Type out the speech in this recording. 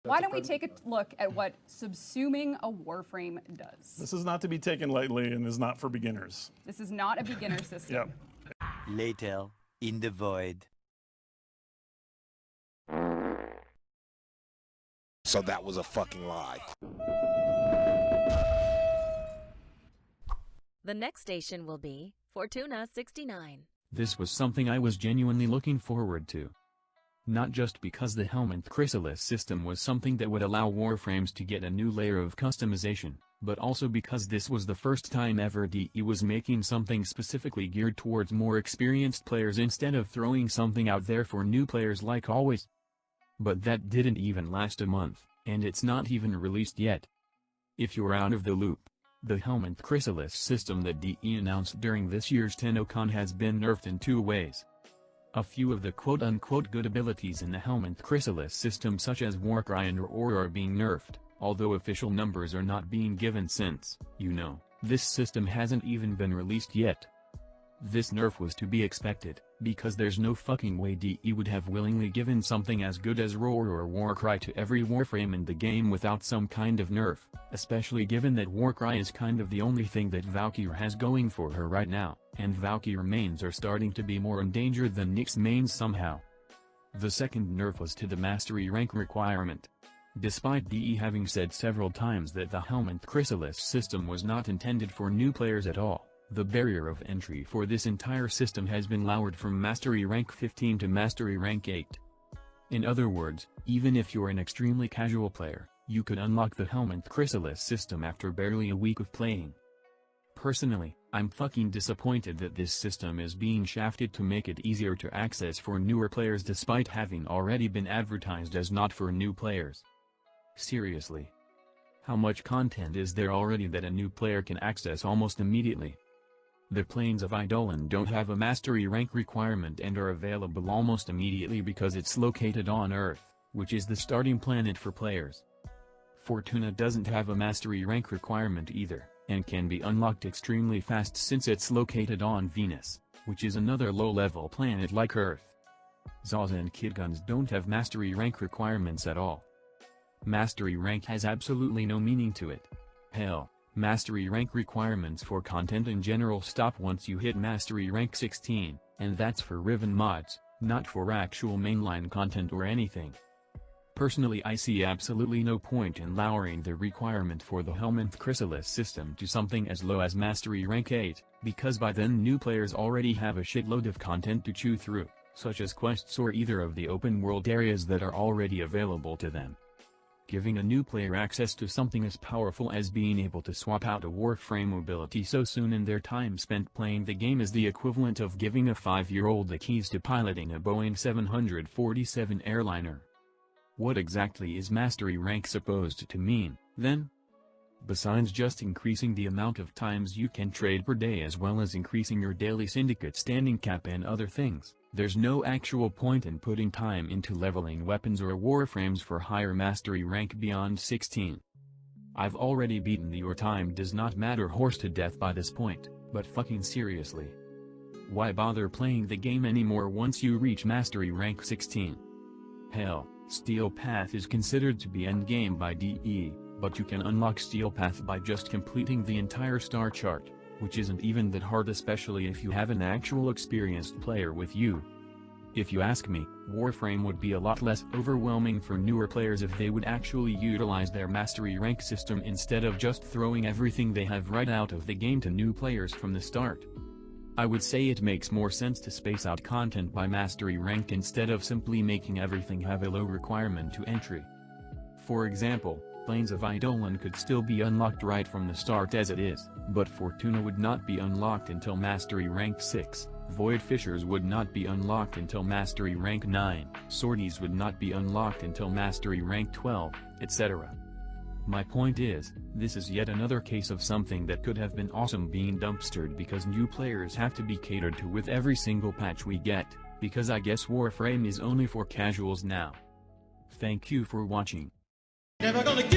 Why don't we take a look at what subsuming a Warframe does? This is not to be taken lightly and is not for beginners. This is not a beginner system. Yep. Later, in the void. So that was a fucking lie. The next station will be Fortuna 69. This was something I was genuinely looking forward to. Not just because the Helminth Chrysalis system was something that would allow Warframes to get a new layer of customization, but also because this was the first time ever DE was making something specifically geared towards more experienced players instead of throwing something out there for new players like always. But that didn't even last a month, and it's not even released yet. If you're out of the loop, the Helminth Chrysalis system that DE announced during this year's TennoCon has been nerfed in two ways. A few of the quote-unquote good abilities in the Helminth Chrysalis system such as Warcry and Aurora are being nerfed, although official numbers are not being given since, this system hasn't even been released yet. This nerf was to be expected, because there's no fucking way DE would have willingly given something as good as Aurora or Warcry to every Warframe in the game without some kind of nerf, especially given that Warcry is kind of the only thing that Valkyrie has going for her right now, and Valkyrie mains are starting to be more endangered than Nyx mains somehow. The second nerf was to the mastery rank requirement. Despite DE having said several times that the Helminth Chrysalis system was not intended for new players at all, the barrier of entry for this entire system has been lowered from Mastery Rank 15 to Mastery Rank 8. In other words, even if you're an extremely casual player, you could unlock the Helminth Chrysalis system after barely a week of playing. Personally, I'm fucking disappointed that this system is being shafted to make it easier to access for newer players despite having already been advertised as not for new players. Seriously. How much content is there already that a new player can access almost immediately? The Plains of Eidolon don't have a mastery rank requirement and are available almost immediately because it's located on Earth, which is the starting planet for players. Fortuna doesn't have a mastery rank requirement either, and can be unlocked extremely fast since it's located on Venus, which is another low-level planet like Earth. Zaza and Kidguns don't have mastery rank requirements at all. Mastery rank has absolutely no meaning to it. Hell, mastery rank requirements for content in general stop once you hit mastery rank 16, and that's for Riven mods, not for actual mainline content or anything. Personally, I see absolutely no point in lowering the requirement for the Helminth Chrysalis system to something as low as mastery rank 8, because by then new players already have a shitload of content to chew through, such as quests or either of the open world areas that are already available to them. Giving a new player access to something as powerful as being able to swap out a Warframe ability so soon in their time spent playing the game is the equivalent of giving a 5-year-old the keys to piloting a Boeing 747 airliner. What exactly is mastery rank supposed to mean, then? Besides just increasing the amount of times you can trade per day as well as increasing your daily syndicate standing cap and other things, there's no actual point in putting time into leveling weapons or Warframes for higher mastery rank beyond 16. I've already beaten the your time does not matter horse to death by this point, but fucking seriously. Why bother playing the game anymore once you reach mastery rank 16? Hell, Steel Path is considered to be endgame by DE, but you can unlock Steel Path by just completing the entire star chart, which isn't even that hard especially if you have an actual experienced player with you. If you ask me, Warframe would be a lot less overwhelming for newer players if they would actually utilize their mastery rank system instead of just throwing everything they have right out of the game to new players from the start. I would say it makes more sense to space out content by mastery rank instead of simply making everything have a low requirement to entry. For example, Plains of Eidolon could still be unlocked right from the start as it is, but Fortuna would not be unlocked until mastery rank 6, Void Fissures would not be unlocked until mastery rank 9, Swordies would not be unlocked until mastery rank 12, etc. My point is, this is yet another case of something that could have been awesome being dumpstered because new players have to be catered to with every single patch we get, because I guess Warframe is only for casuals now. Thank you for watching. Never gonna